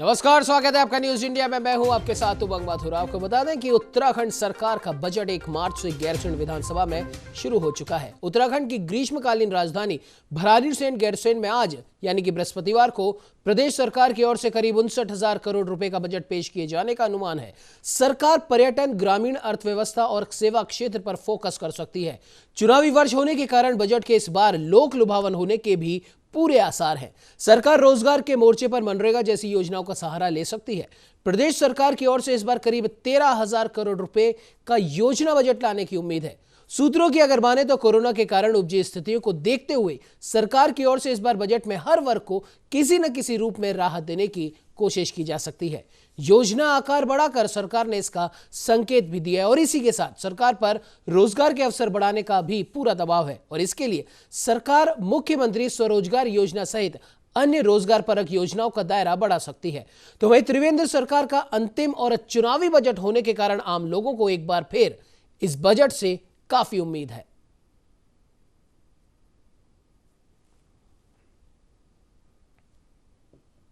नमस्कार, स्वागत है आपका न्यूज इंडिया में। मैं हूं आपके साथ उमंग माथुर। आपको बता दें कि उत्तराखंड सरकार का बजट 1 मार्च से गैरसैंण विधानसभा में शुरू हो चुका है। उत्तराखंड की ग्रीष्मकालीन राजधानी भराड़ीसैंण गैरसैंण में आज यानी कि बृहस्पतिवार को प्रदेश सरकार की ओर से करीब 59,000 करोड़ रुपए का बजट पेश किए जाने का अनुमान है। सरकार पर्यटन, ग्रामीण अर्थव्यवस्था और सेवा क्षेत्र पर फोकस कर सकती है। चुनावी वर्ष होने के कारण बजट के इस बार लोक लुभावन होने के भी पूरे आसार हैं। सरकार रोजगार के मोर्चे पर मनरेगा जैसी योजनाओं का सहारा ले सकती है। प्रदेश सरकार की ओर से इस बार करीब 13,000 करोड़ रुपए का योजना बजट लाने की उम्मीद है। सूत्रों की अगर माने तो कोरोना के कारण उपजी स्थितियों को देखते हुए सरकार की ओर से इस बार बजट में हर वर्ग को किसी न किसी रूप में राहत देने की कोशिश की जा सकती है। योजना आकार बढ़ाकर सरकार ने इसका संकेत भी दिया है और इसी के साथ सरकार पर रोजगार के अवसर बढ़ाने का भी पूरा दबाव है और इसके लिए सरकार मुख्यमंत्री स्वरोजगार योजना सहित अन्य रोजगार परक योजनाओं का दायरा बढ़ा सकती है। तो वही त्रिवेंद्र सरकार का अंतिम और चुनावी बजट होने के कारण आम लोगों को एक बार फिर इस बजट से काफी उम्मीद है।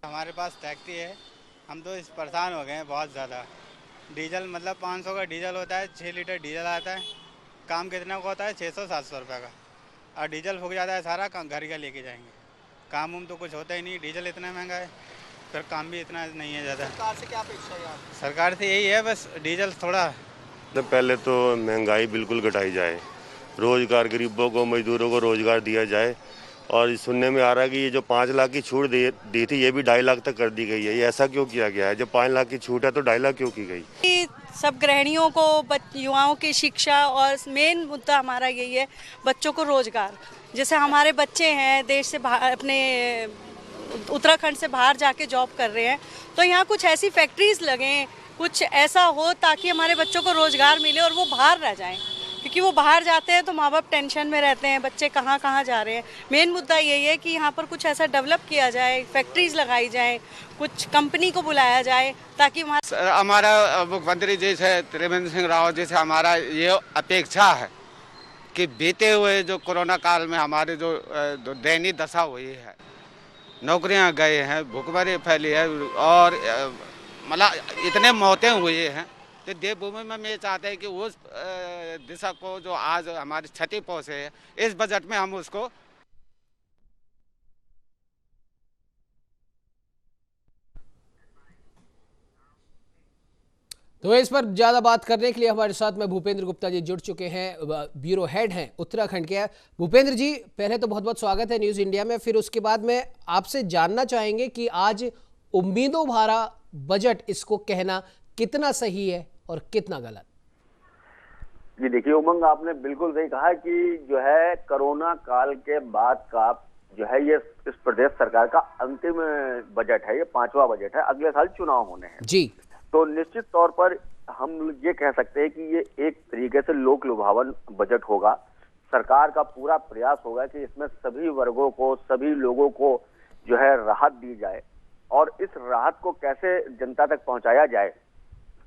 हमारे पास टैक्सी है, हम तो इस परेशान हो गए हैं बहुत ज़्यादा। डीजल मतलब 500 का डीजल होता है, 6 लीटर डीजल आता है। काम कितना का होता है? 600-700 रुपये का। और डीजल फूक जाता है सारा, घर का लेके जाएंगे। काम तो कुछ होता ही नहीं, डीजल इतना महंगा है, फिर काम भी इतना नहीं है ज़्यादा। सरकार से क्या अपेक्षा है आपकी? सरकार से यही है बस डीजल थोड़ा तो पहले तो महंगाई बिल्कुल घटाई जाए, रोजगार गरीबों को, मजदूरों को रोजगार दिया जाए। और सुनने में आ रहा है कि ये जो 5 लाख की छूट दी थी ये भी 2.5 लाख तक कर दी गई है। ये ऐसा क्यों किया गया है? जब 5 लाख की छूट है तो 2.5 लाख क्यों की गई? सब गृहिणियों को, युवाओं की शिक्षा और मेन मुद्दा हमारा यही है बच्चों को रोजगार। जैसे हमारे बच्चे हैं देश से बाहर, अपने उत्तराखंड से बाहर जाके जॉब कर रहे हैं, तो यहाँ कुछ ऐसी फैक्ट्रीज लगें, कुछ ऐसा हो ताकि हमारे बच्चों को रोजगार मिले और वो बाहर रह जाएं। क्योंकि वो बाहर जाते हैं तो माँ बाप टेंशन में रहते हैं, बच्चे कहाँ कहाँ जा रहे हैं। मेन मुद्दा यही है कि यहाँ पर कुछ ऐसा डेवलप किया जाए, फैक्ट्रीज लगाई जाए, कुछ कंपनी को बुलाया जाए ताकि हमारा मुख्यमंत्री जी से त्रिवेंद्र सिंह रावत जी से हमारा ये अपेक्षा है कि बीते हुए जो कोरोना काल में हमारे जो दयनीय दशा हुई है, नौकरियां गए हैं, भूखमरी फैली है और मतलब इतने मौतें हुई हैं, तो देवभूमि में ये चाहते हैं कि उस दिशा को जो आज हमारी क्षति पहुंचे है, इस बजट में हम उसको तो इस पर ज्यादा बात करने के लिए हमारे साथ में भूपेंद्र गुप्ता जी जुड़ चुके हैं, ब्यूरो हेड हैं उत्तराखंड के। भूपेंद्र जी, पहले तो बहुत बहुत स्वागत है न्यूज इंडिया में। फिर उसके बाद में आपसे जानना चाहेंगे कि आज उम्मीदों भरा बजट, इसको कहना कितना सही है और कितना गलत? जी देखिए उमंग, आपने बिल्कुल सही कहा कि जो है कोरोना काल के बाद का जो है ये इस प्रदेश सरकार का अंतिम बजट है, ये 5वां बजट है। अगले साल चुनाव होने हैं जी, तो निश्चित तौर पर हम ये कह सकते हैं कि ये एक तरीके से लोक लुभावन बजट होगा। सरकार का पूरा प्रयास होगा कि इसमें सभी वर्गों को, सभी लोगों को जो है राहत दी जाए और इस राहत को कैसे जनता तक पहुंचाया जाए,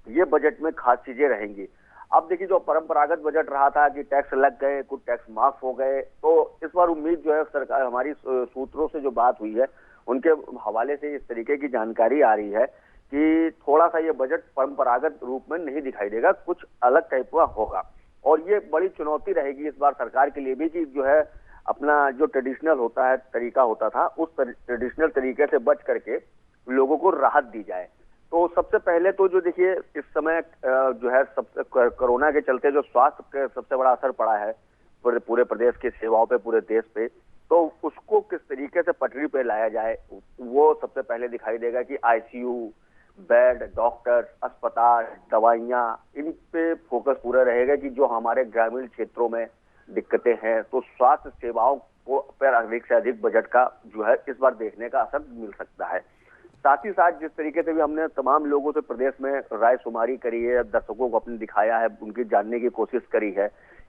ये बजट में खास चीजें रहेंगी। अब देखिए, जो परंपरागत बजट रहा था कि टैक्स लग गए, कुछ टैक्स माफ हो गए, तो इस बार उम्मीद जो है सरकार, हमारी सूत्रों से जो बात हुई है उनके हवाले से इस तरीके की जानकारी आ रही है कि थोड़ा सा ये बजट परंपरागत रूप में नहीं दिखाई देगा, कुछ अलग टाइप का होगा। और ये बड़ी चुनौती रहेगी इस बार सरकार के लिए भी कि जो है अपना जो ट्रेडिशनल होता है, तरीका होता था, उस ट्रेडिशनल तरीके से बच करके लोगों को राहत दी जाए। तो सबसे पहले तो जो देखिए इस समय जो है सबसे कोरोना के चलते जो स्वास्थ्य पे सबसे बड़ा असर पड़ा है पूरे प्रदेश की सेवाओं पे, पूरे देश पे, तो उसको किस तरीके से पटरी पे लाया जाए वो सबसे पहले दिखाई देगा कि आईसीयू, बेड, डॉक्टर, अस्पताल, दवाइयां, इन पे फोकस पूरा रहेगा कि जो हमारे ग्रामीण क्षेत्रों में दिक्कतें हैं, तो स्वास्थ्य सेवाओं को पर अधिक से अधिक बजट का जो है इस बार देखने का असर मिल सकता है। साथ ही साथ जिस तरीके से भी हमने तमाम लोगों से प्रदेश में राय शुमारी करी है, दर्शकों को अपने दिखाया है, उनकी जानने की कोशिश करी है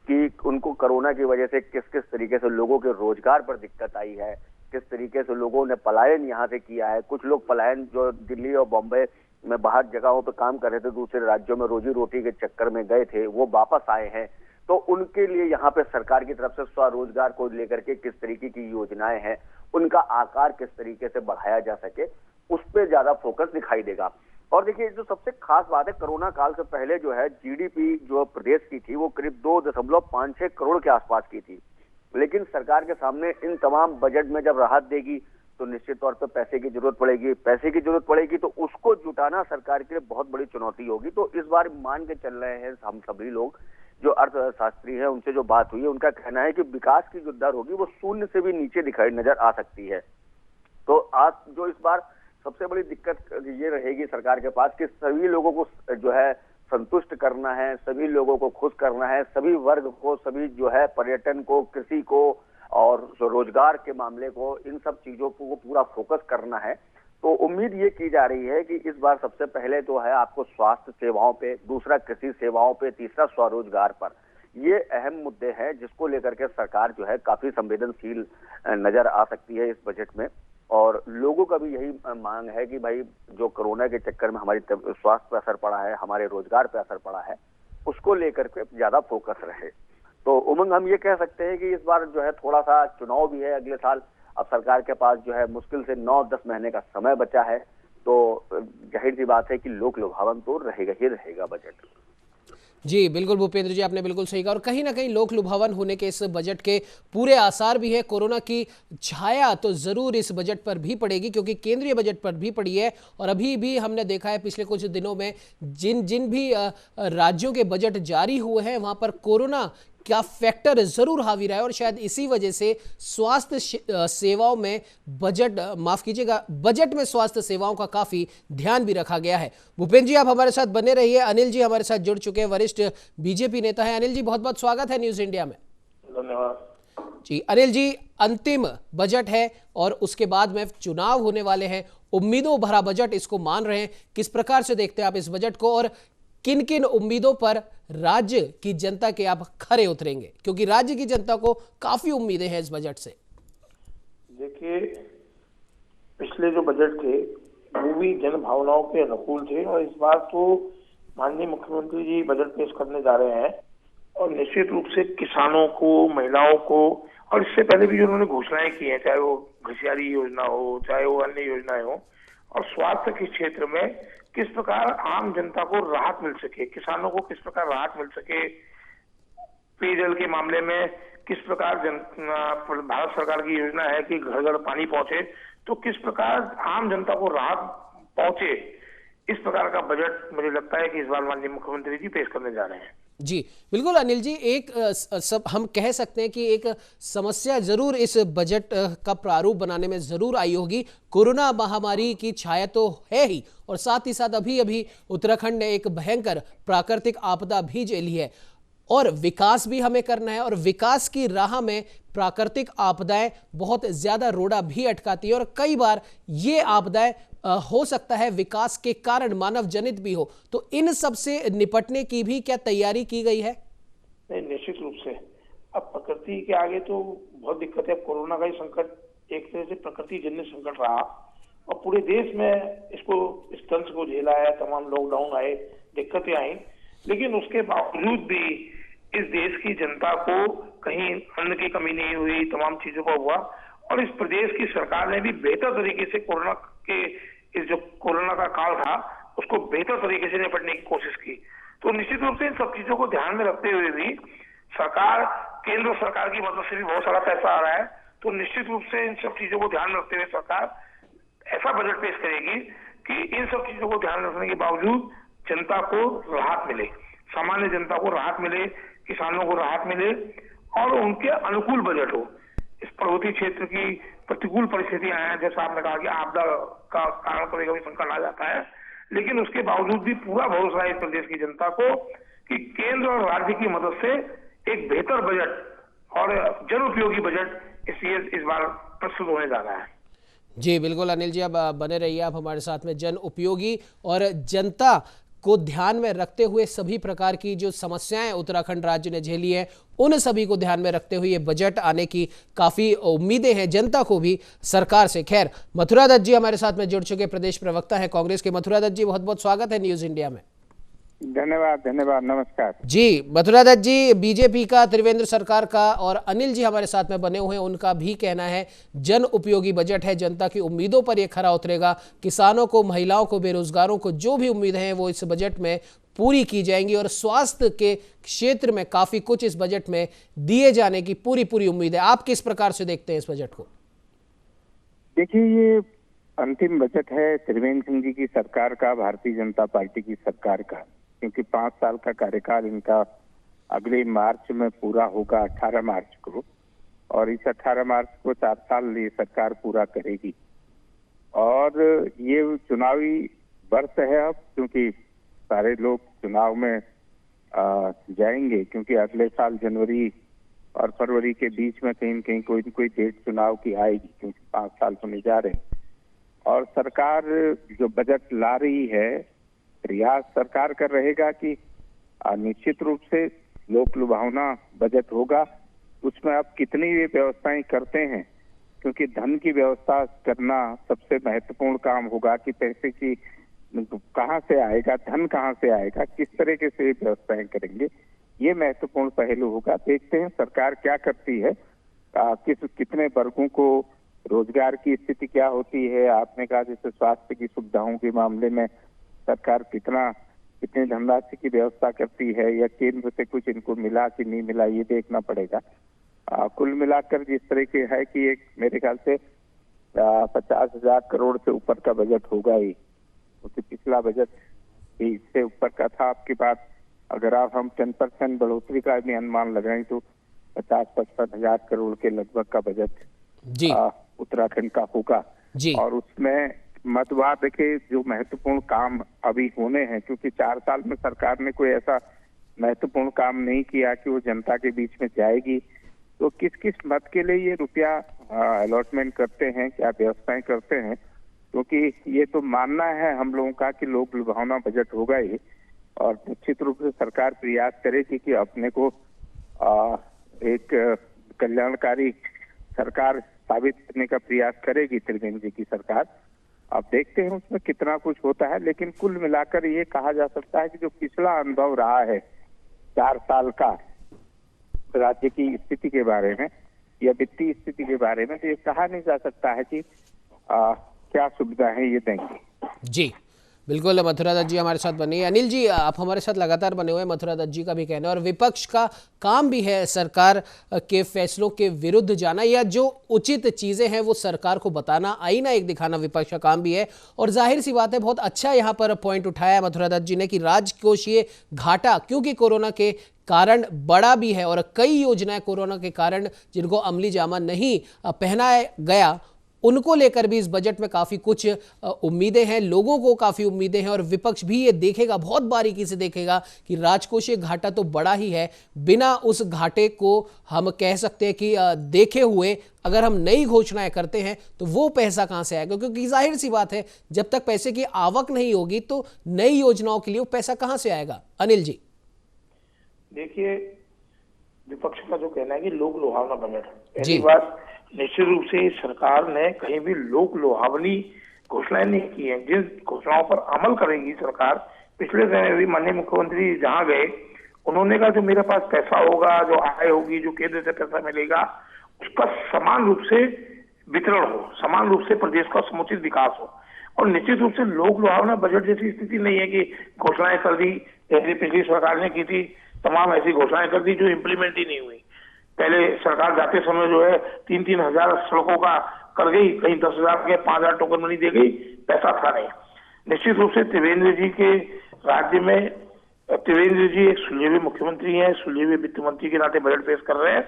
कि उनको कोरोना की वजह से किस किस तरीके से लोगों के रोजगार पर दिक्कत आई है, किस तरीके से लोगों ने पलायन यहाँ से किया है। कुछ लोग पलायन जो दिल्ली और बॉम्बे में बाहर जगहों पर काम कर रहे थे, दूसरे राज्यों में रोजी रोटी के चक्कर में गए थे, वो वापस आए हैं। तो उनके लिए यहाँ पे सरकार की तरफ से स्वरोजगार को लेकर के किस तरीके की योजनाएं हैं, उनका आकार किस तरीके से बढ़ाया जा सके, उस पर ज्यादा फोकस दिखाई देगा। और देखिए जो सबसे खास बात है, कोरोना काल से पहले जो है जीडीपी जो प्रदेश की थी वो करीब 2.56 करोड़ के आसपास की थी, लेकिन सरकार के सामने इन तमाम बजट में जब राहत देगी तो निश्चित तौर पर पैसे की जरूरत पड़ेगी तो उसको जुटाना सरकार के लिए बहुत बड़ी चुनौती होगी। तो इस बार मान के चल रहे हैं हम सभी लोग, जो अर्थशास्त्री है उनसे जो बात हुई है उनका कहना है कि विकास की जो दर होगी वो शून्य से भी नीचे दिखाई नजर आ सकती है। तो आज जो इस बार सबसे बड़ी दिक्कत ये रहेगी सरकार के पास कि सभी लोगों को जो है संतुष्ट करना है, सभी लोगों को खुश करना है, सभी वर्ग को, सभी जो है पर्यटन को, कृषि को और जो रोजगार के मामले को, इन सब चीजों को पूरा फोकस करना है। तो उम्मीद ये की जा रही है कि इस बार सबसे पहले तो है आपको स्वास्थ्य सेवाओं पे, दूसरा कृषि सेवाओं पे, तीसरा स्वरोजगार पर, ये अहम मुद्दे हैं जिसको लेकर के सरकार जो है काफी संवेदनशील नजर आ सकती है इस बजट में। और लोगों का भी यही मांग है कि भाई जो कोरोना के चक्कर में हमारी स्वास्थ्य पर असर पड़ा है, हमारे रोजगार पर असर पड़ा है, उसको लेकर के ज्यादा फोकस रहे। तो उमंग हम ये कह सकते हैं कि इस बार जो है थोड़ा सा चुनाव भी है अगले साल, अब सरकार के पास जो है मुश्किल से 9-10 महीने का समय बचा है, तो जाहिर सी बात है कि लोक लुभावन तो रहेगा ही रहेगा बजट। जी बिल्कुल भूपेंद्र जी, आपने बिल्कुल सही कहा और कहीं ना कहीं लोक लुभावन होने के इस बजट के पूरे आसार भी है। कोरोना की छाया तो जरूर इस बजट पर भी पड़ेगी क्योंकि केंद्रीय बजट पर भी पड़ी है और अभी भी हमने देखा है पिछले कुछ दिनों में जिन भी राज्यों के बजट जारी हुए हैं वहां पर कोरोना क्या फैक्टर जरूर हावी रहा है और शायद इसी वजह से स्वास्थ्य सेवाओं में बजट में स्वास्थ्य सेवाओं का काफी ध्यान भी रखा गया है। भूपेंद्र जी आप हमारे साथ बने रहिए। अनिल जी हमारे साथ जुड़ चुके हैं, वरिष्ठ बीजेपी नेता है। अनिल जी बहुत बहुत स्वागत है न्यूज इंडिया में। धन्यवाद जी अनिल जी, अंतिम बजट है और उसके बाद में चुनाव होने वाले हैं, उम्मीदों भरा बजट इसको मान रहे हैं, किस प्रकार से देखते हैं आप इस बजट को और किन किन उम्मीदों पर राज्य की जनता के आप खरे उतरेंगे, क्योंकि राज्य की जनता को काफी उम्मीदें हैं इस बजट से? देखिए, पिछले जो बजट थे वो भी जन भावनाओं के अनुकूल थे और इस बार तो माननीय मुख्यमंत्री जी बजट पेश करने जा रहे हैं और निश्चित रूप से किसानों को, महिलाओं को और इससे पहले भी जो उन्होंने घोषणाएं की हैं, चाहे वो घसियारी योजना हो, चाहे वो अन्य योजनाएं हो, और स्वास्थ्य के क्षेत्र में किस प्रकार आम जनता को राहत मिल सके, किसानों को किस प्रकार राहत मिल सके, पेयजल के मामले में किस प्रकार भारत सरकार की योजना है कि घर घर पानी पहुंचे, तो किस प्रकार आम जनता को राहत पहुंचे, इस प्रकार का बजट मुझे लगता है कि इस बार माननीय मुख्यमंत्री जी पेश करने जा रहे हैं। जी बिल्कुल अनिल जी, एक सब हम कह सकते हैं कि एक समस्या जरूर इस बजट का प्रारूप बनाने में जरूर आई होगी। कोरोना महामारी की छाया तो है ही और साथ ही साथ अभी अभी उत्तराखंड ने एक भयंकर प्राकृतिक आपदा भी झेली है और विकास भी हमें करना है और विकास की राह में प्राकृतिक आपदाएं बहुत ज्यादा रोड़ा भी अटकाती है और कई बार ये आपदाएं हो सकता है विकास के कारण मानव जनित भी हो, तो इन सब से निपटने की भी क्या तैयारी की गई है? नहीं, निश्चित रूप से अब प्रकृति के आगे तो बहुत दिक्कत है। कोरोना का ही संकट एक तरह से प्रकृति जन्य संकट रहा और पूरे देश में इस तंत्र को झेला है, तमाम लॉकडाउन आए, दिक्कतें आई, लेकिन उसके बावजूद भी इस देश की जनता को कहीं अन्न की कमी नहीं हुई, तमाम चीजों का हुआ और इस प्रदेश की सरकार ने भी बेहतर तरीके से कोरोना का काल था उसको बेहतर तरीके से निपटने की कोशिश की। तो निश्चित रूप से इन सब चीजों को ध्यान में रखते हुए भी सरकार, केंद्र सरकार की मदद से भी बहुत सारा पैसा आ रहा है, तो निश्चित रूप से इन सब चीजों को ध्यान में रखते हुए सरकार ऐसा बजट पेश करेगी कि इन सब चीजों को ध्यान रखने के बावजूद जनता को राहत मिले, सामान्य जनता को राहत मिले, किसानों को राहत मिले और उनके अनुकूल बजट हो। इस पर्वतीय क्षेत्र की प्रतिकूल परिस्थितियां हैं, जैसा आपने कहा कि आपदा का कारण कभी कभी संकट आ जाता है, लेकिन उसके बावजूद भी पूरा भरोसा है इस प्रदेश की जनता को कि केंद्र और राज्य की मदद से एक बेहतर बजट और जन उपयोगी बजट इस बार प्रस्तुत होने जा रहा है। जी बिल्कुल अनिल जी, अब बने रहिए आप हमारे साथ में। जन उपयोगी और जनता को ध्यान में रखते हुए सभी प्रकार की जो समस्याएं उत्तराखंड राज्य ने झेली है उन सभी को ध्यान में रखते हुए ये बजट आने की काफी उम्मीदें हैं जनता को भी सरकार से। खैर, मथुरा दत्त जी हमारे साथ में जुड़ चुके प्रदेश प्रवक्ता है कांग्रेस के। मथुरा दत्त जी बहुत बहुत स्वागत है न्यूज इंडिया में। धन्यवाद धन्यवाद, नमस्कार जी। मथुरा दत्त जी, बीजेपी का, त्रिवेंद्र सरकार का और अनिल जी हमारे साथ में बने हुए हैं, उनका भी कहना है जन उपयोगी बजट है, जनता की उम्मीदों पर ये खरा उतरेगा। किसानों को, महिलाओं को, बेरोजगारों को जो भी उम्मीदें हैं वो इस बजट में पूरी की जाएंगी और स्वास्थ्य के क्षेत्र में काफी कुछ इस बजट में दिए जाने की पूरी उम्मीद है। आप किस प्रकार से देखते हैं इस बजट को? देखिए, ये अंतिम बजट है त्रिवेंद्र सिंह जी की सरकार का, भारतीय जनता पार्टी की सरकार का, क्योंकि 5 साल का कार्यकाल इनका अगले मार्च में पूरा होगा, 18 मार्च को, और इस 18 मार्च को 4 साल ये सरकार पूरा करेगी। और ये चुनावी वर्ष है अब, क्योंकि सारे लोग चुनाव में जाएंगे, क्योंकि अगले साल जनवरी और फरवरी के बीच में कहीं न कहीं कोई न कोई डेट चुनाव की आएगी, क्योंकि 5 साल होने जा रहे हैं। और सरकार जो बजट ला रही है, प्रयास सरकार का रहेगा कि निश्चित रूप से लोक लुभावना बजट होगा। उसमें आप कितनी ये व्यवस्थाएं करते हैं, क्योंकि धन की व्यवस्था करना सबसे महत्वपूर्ण काम होगा कि पैसे की कहाँ से आएगा, धन कहाँ से आएगा, किस तरीके से व्यवस्थाएं करेंगे, ये महत्वपूर्ण पहलू होगा। देखते हैं सरकार क्या करती है, कितने वर्गों को रोजगार की स्थिति क्या होती है। आपने कहा जैसे स्वास्थ्य की सुविधाओं के मामले में सरकार कितनी धनराशि की व्यवस्था करती है, या केंद्र से कुछ इनको मिला कि नहीं मिला, ये देखना पड़ेगा। कुल मिलाकर जिस तरह के है कि एक मेरे ख्याल से 50,000 करोड़ से ऊपर का बजट होगा ही, क्योंकि पिछला बजट ही इससे ऊपर का था। आपकी बात अगर हम 10% बढ़ोतरी का भी अनुमान लगाएं तो 50-55 हजार करोड़ के लगभग का बजट जी उत्तराखंड का होगा जी। और उसमें मतवाद देखिए जो महत्वपूर्ण काम अभी होने हैं, क्योंकि 4 साल में सरकार ने कोई ऐसा महत्वपूर्ण काम नहीं किया कि वो जनता के बीच में जाएगी। तो किस किस मत के लिए ये रुपया अलॉटमेंट करते हैं, क्या व्यवस्थाएं करते हैं, क्योंकि ये तो मानना है हम लोगों का कि लोक लुभावना बजट होगा ही, और निश्चित रूप से सरकार प्रयास करेगी कि अपने को एक कल्याणकारी सरकार साबित करने का प्रयास करेगी त्रिवेंद्र जी की सरकार। अब देखते हैं उसमें कितना कुछ होता है, लेकिन कुल मिलाकर ये कहा जा सकता है कि जो पिछला अनुभव रहा है 4 साल का राज्य की स्थिति के बारे में या वित्तीय स्थिति के बारे में, तो ये कहा नहीं जा सकता है कि क्या सुविधाएं ये देंगे। जी बिल्कुल, मथुरा दत्त जी हमारे साथ बने। अनिल जी, आप हमारे साथ लगातार बने हुए हैं, मथुरा दत्त जी का भी कहना है और विपक्ष का काम भी है सरकार के फैसलों के विरुद्ध जाना, या जो उचित चीजें हैं वो सरकार को बताना, आईना एक दिखाना विपक्ष का काम भी है। और जाहिर सी बात है, बहुत अच्छा यहाँ पर पॉइंट उठाया मथुरा दत्त जी ने कि राजकोषीय घाटा क्योंकि कोरोना के कारण बड़ा भी है और कई योजनाएं कोरोना के कारण जिनको अमली जामा नहीं पहनाया गया, उनको लेकर भी इस बजट में काफी कुछ उम्मीदें हैं, लोगों को काफी उम्मीदें हैं और विपक्ष भी ये देखेगा, बहुत बारीकी से देखेगा कि राजकोषीय घाटा तो बड़ा ही है। बिना उस घाटे को हम कह सकते हैं कि देखे हुए अगर हम नई घोषणाएं करते हैं तो वो पैसा कहां से आएगा, क्योंकि जाहिर सी बात है जब तक पैसे की आवक नहीं होगी तो नई योजनाओं के लिए वो पैसा कहां से आएगा। अनिल जी देखिए, विपक्ष का जो कहना है कि लोक लुभावना बजट, पहली बात निश्चित रूप से सरकार ने कहीं भी लोक लुभावनी घोषणाएं नहीं की है। जिन घोषणाओं पर अमल करेगी सरकार, पिछले समय भी माननीय मुख्यमंत्री जहां गए उन्होंने कहा जो मेरे पास पैसा होगा, जो आय होगी, जो केंद्र से पैसा मिलेगा, उसका समान रूप से वितरण हो, समान रूप से प्रदेश का समुचित विकास हो। और निश्चित रूप से लोक लुभावना बजट जैसी स्थिति नहीं है कि घोषणाएं कर दी, जैसे पिछली सरकार ने की थी, तमाम ऐसी घोषणाएं कर दी जो इम्प्लीमेंट ही नहीं हुई। पहले सरकार जाते समय जो है 3-3 हजार सड़कों का कर गई, कहीं 10,000 के 5,000 टोकन मनी दे गई, पैसा था नहीं। निश्चित रूप से त्रिवेंद्र जी के राज्य में त्रिवेंद्र जी एक सुलझे मुख्यमंत्री हैं, सुलझे वित्त मंत्री के नाते बजट पेश कर रहे हैं।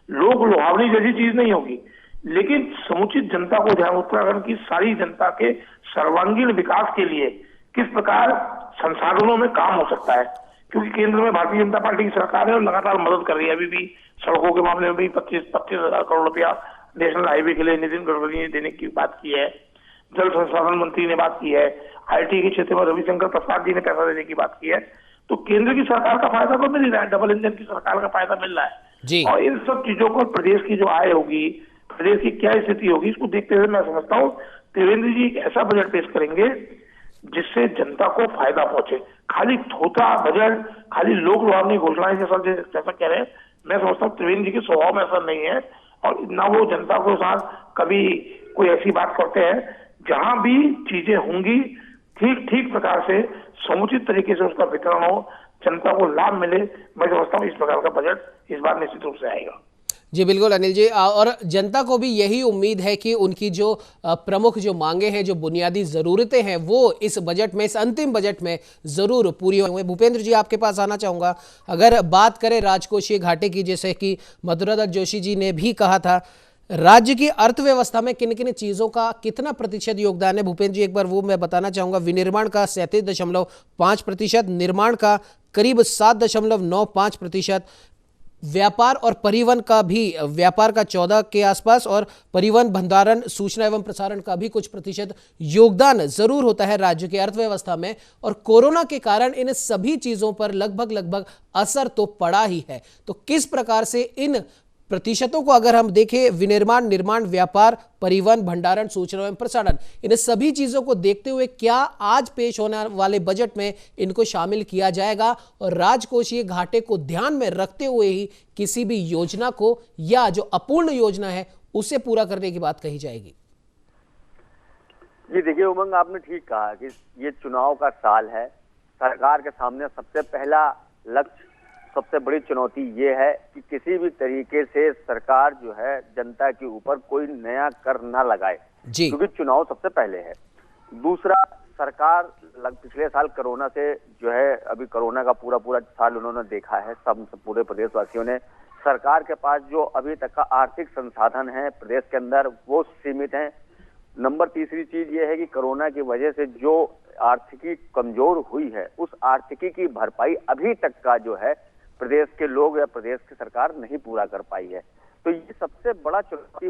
लोक लुभावनी जैसी चीज नहीं होगी, लेकिन समुचित जनता को ध्यान, उत्तराखंड की सारी जनता के सर्वांगीण विकास के लिए किस प्रकार संसाधनों में काम हो सकता है, क्योंकि केंद्र में भारतीय जनता पार्टी की सरकार है और लगातार मदद कर रही है। अभी भी सड़कों के मामले में भी 25,000 करोड़ रुपया नेशनल हाईवे के लिए नितिन गडकरी ने देने की बात की है, जल संसाधन मंत्री ने बात की है, आईटी के क्षेत्र में रविशंकर प्रसाद जी ने पैसा देने की बात की है। तो केंद्र की सरकार का फायदा तो मिल रहा है, डबल इंजन की सरकार का फायदा मिल रहा है। और इन सब चीजों को प्रदेश की जो आय होगी, प्रदेश की क्या स्थिति होगी, इसको देखते हुए मैं समझता हूँ त्रिवेंद्र जी एक ऐसा बजट पेश करेंगे जिससे जनता को फायदा पहुंचे। खाली थोथा बजट, खाली लोक लुभावनी घोषणाएं जैसा कह रहे हैं, मैं समझता हूँ त्रिवेंद्र जी के स्वभाव में ऐसा नहीं है, और ना वो जनता के साथ कभी कोई ऐसी बात करते हैं। जहां भी चीजें होंगी ठीक प्रकार से समुचित तरीके से उसका वितरण हो, जनता को लाभ मिले, मैं समझता हूँ इस प्रकार का बजट इस बार निश्चित रूप से आएगा। जी बिल्कुल अनिल जी, और जनता को भी यही उम्मीद है कि उनकी जो प्रमुख जो मांगे हैं, जो बुनियादी ज़रूरतें हैं, वो इस बजट में, इस अंतिम बजट में ज़रूर पूरी होंगी। भूपेंद्र जी आपके पास आना चाहूँगा। अगर बात करें राजकोषीय घाटे की, जैसे कि मधुरा दत्त जोशी जी ने भी कहा था, राज्य की अर्थव्यवस्था में किन किन चीज़ों का कितना प्रतिशत योगदान है, भूपेंद्र जी एक बार वो मैं बताना चाहूँगा। विनिर्माण का 37.5%, निर्माण का करीब 7.95%, व्यापार और परिवहन का भी, व्यापार का 14 के आसपास, और परिवहन, भंडारण, सूचना एवं प्रसारण का भी कुछ प्रतिशत योगदान जरूर होता है राज्य की अर्थव्यवस्था में। और कोरोना के कारण इन सभी चीजों पर लगभग असर तो पड़ा ही है। तो किस प्रकार से इन प्रतिशतों को अगर हम देखें, विनिर्माण, निर्माण, व्यापार, परिवहन, भंडारण, सूचना एवं प्रसारण, इन सभी चीजों को देखते हुए क्या आज पेश होने वाले बजट में इनको शामिल किया जाएगा, और राजकोषीय घाटे को ध्यान में रखते हुए ही किसी भी योजना को या जो अपूर्ण योजना है उसे पूरा करने की बात कही जाएगी? जी देखिए उमंग, आपने ठीक कहा कि ये चुनाव का साल है। सरकार के सामने सबसे पहला लक्ष्य, सबसे बड़ी चुनौती ये है कि किसी भी तरीके से सरकार जो है जनता के ऊपर कोई नया कर ना लगाए, क्योंकि चुनाव सबसे पहले है। दूसरा, सरकार पिछले साल कोरोना से जो है, अभी कोरोना का पूरा साल उन्होंने देखा है, सब पूरे प्रदेशवासियों ने। सरकार के पास जो अभी तक का आर्थिक संसाधन है प्रदेश के अंदर वो सीमित है। नंबर तीसरी चीज ये है कि कोरोना की वजह से जो आर्थिकी कमजोर हुई है, उस आर्थिकी की भरपाई अभी तक का जो है प्रदेश के लोग या प्रदेश की सरकार नहीं पूरा कर पाई है। तो ये सबसे बड़ा चुनौती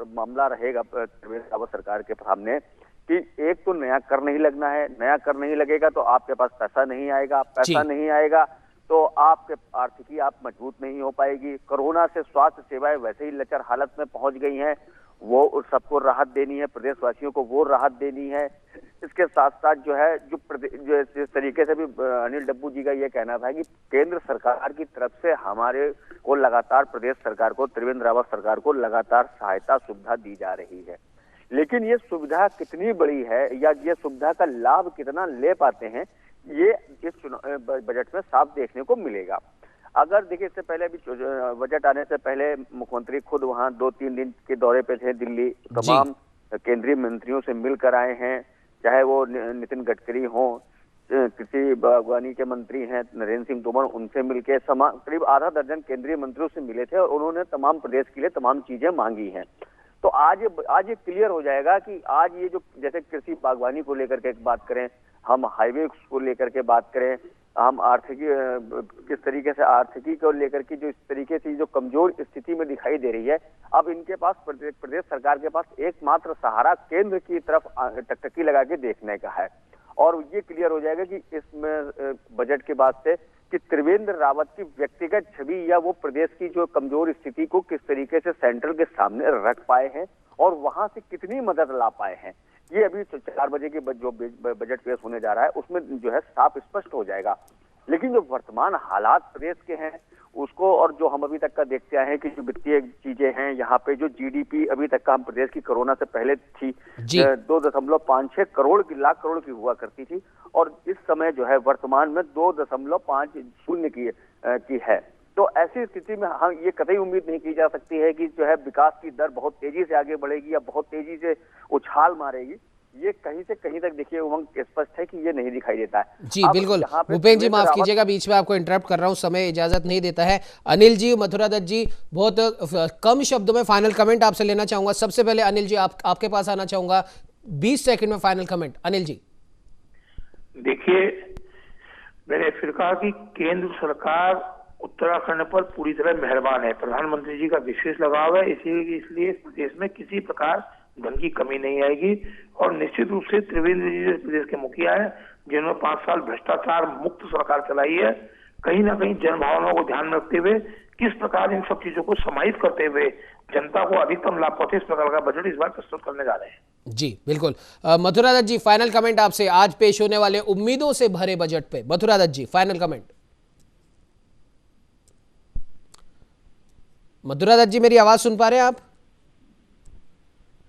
मामला रहेगा त्रिवेंद्र रावत सरकार के सामने कि एक तो नया कर नहीं लगना है, नया कर नहीं लगेगा तो आपके पास पैसा नहीं आएगा, पैसा नहीं आएगा तो आपके आर्थिकी आप मजबूत नहीं हो पाएगी। कोरोना से स्वास्थ्य सेवाएं वैसे ही लचर हालत में पहुंच गई हैं, वो सबको राहत देनी है, प्रदेशवासियों को वो राहत देनी है। इसके साथ साथ जो है जो जिस तरीके से भी अनिल डब्बू जी का ये कहना था कि केंद्र सरकार की तरफ से हमारे को लगातार, प्रदेश सरकार को, त्रिवेंद्र रावत सरकार को लगातार सहायता सुविधा दी जा रही है, लेकिन ये सुविधा कितनी बड़ी है या ये सुविधा का लाभ कितना ले पाते हैं, ये इस बजट में साफ देखने को मिलेगा। अगर देखिए, इससे पहले भी बजट आने से पहले मुख्यमंत्री खुद वहां 2-3 दिन के दौरे पे थे दिल्ली, तमाम केंद्रीय मंत्रियों से मिलकर आए हैं, चाहे वो नितिन गडकरी हो, कृषि बागवानी के मंत्री हैं नरेंद्र सिंह तोमर, उनसे मिलके करीब आधा दर्जन केंद्रीय मंत्रियों से मिले थे और उन्होंने तमाम प्रदेश के लिए तमाम चीजें मांगी हैं। तो आज ये क्लियर हो जाएगा कि आज ये जो, जैसे कृषि बागवानी को लेकर के बात करें, हम हाईवे को लेकर के बात करें, हम आर्थिकी, किस तरीके से आर्थिकी को लेकर के जो इस तरीके से जो कमजोर स्थिति में दिखाई दे रही है, अब इनके पास प्रदेश सरकार के पास एकमात्र सहारा केंद्र की तरफ टकटकी लगा के देखने का है। और ये क्लियर हो जाएगा कि इसमें बजट के बाद से कि त्रिवेंद्र रावत की व्यक्तिगत छवि या वो प्रदेश की जो कमजोर स्थिति को किस तरीके से सेंट्रल के सामने रख पाए हैं और वहां से कितनी मदद ला पाए हैं, ये अभी 4 बजे के जो बजट पेश होने जा रहा है उसमें जो है साफ स्पष्ट हो जाएगा। लेकिन जो वर्तमान हालात प्रदेश के हैं उसको, और जो हम अभी तक का देखते आए हैं कि जो वित्तीय चीजें हैं, यहाँ पे जो जीडीपी अभी तक का हम प्रदेश की कोरोना से पहले थी 2.56 लाख करोड़ की हुआ करती थी, और इस समय जो है वर्तमान में 2.50 की है। तो ऐसी स्थिति में हम ये कतई उम्मीद नहीं की जा सकती है कि जो है विकास की दर बहुत तेजी से आगे बढ़ेगी या बहुत तेजी से उछाल मारेगी। ये कहीं से कहीं तक देखिए उमंग स्पष्ट है कि ये नहीं दिखाई देता है। जी बिल्कुल भूपेंद्र जी, माफ कीजिएगा बीच में आपको इंटरप्ट कर रहा हूं, समय इजाजत नहीं देता है। अनिल जी, मथुरा दत्त जी, बहुत कम शब्दों में फाइनल कमेंट आपसे लेना चाहूंगा। सबसे पहले अनिल जी आपके पास आना चाहूंगा, 20 सेकंड में फाइनल कमेंट। अनिल जी। देखिए, मैंने फिर कहा कि केंद्र सरकार उत्तराखंड पर पूरी तरह मेहरबान है, प्रधानमंत्री जी का विशेष लगाव है, इसलिए प्रदेश में किसी प्रकार धन की कमी नहीं आएगी। और निश्चित रूप से त्रिवेंद्र जी प्रदेश के मुखिया है जिन्होंने 5 साल भ्रष्टाचार मुक्त सरकार चलाई है, कहीं ना कहीं जनभावनाओं को ध्यान में रखते हुए किस प्रकार इन सब चीजों को समाहित करते हुए जनता को अधिकतम लाभ पहुंचे, इस प्रकार का बजट इस बार प्रस्तुत करने जा रहे हैं। जी बिल्कुल। मथुरा दत्त जी, फाइनल कमेंट आपसे आज पेश होने वाले उम्मीदों से भरे बजट पे। मथुरा दत्त जी, फाइनल कमेंट। मथुरा दत्त जी, मेरी आवाज सुन पा रहे हैं आप?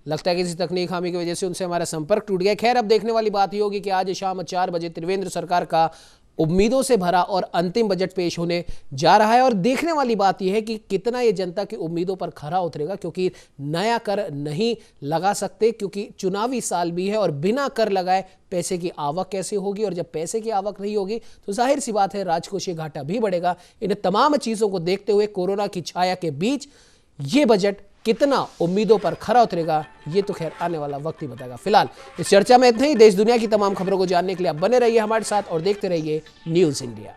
लगता है किसी तकनीकी खामी की वजह से उनसे हमारा संपर्क टूट गया। खैर, अब देखने वाली बात यह होगी कि आज शाम 4 बजे त्रिवेंद्र सरकार का उम्मीदों से भरा और अंतिम बजट पेश होने जा रहा है, और देखने वाली बात यह है कि कितना ये जनता की उम्मीदों पर खरा उतरेगा, क्योंकि नया कर नहीं लगा सकते, क्योंकि चुनावी साल भी है, और बिना कर लगाए पैसे की आवक कैसे होगी, और जब पैसे की आवक नहीं होगी तो जाहिर सी बात है राजकोषीय घाटा भी बढ़ेगा। इन तमाम चीजों को देखते हुए कोरोना की छाया के बीच ये बजट कितना उम्मीदों पर खरा उतरेगा, ये तो खैर आने वाला वक्त ही बताएगा। फिलहाल इस चर्चा में इतना ही। देश दुनिया की तमाम खबरों को जानने के लिए आप बने रहिए हमारे साथ और देखते रहिए न्यूज़ इंडिया।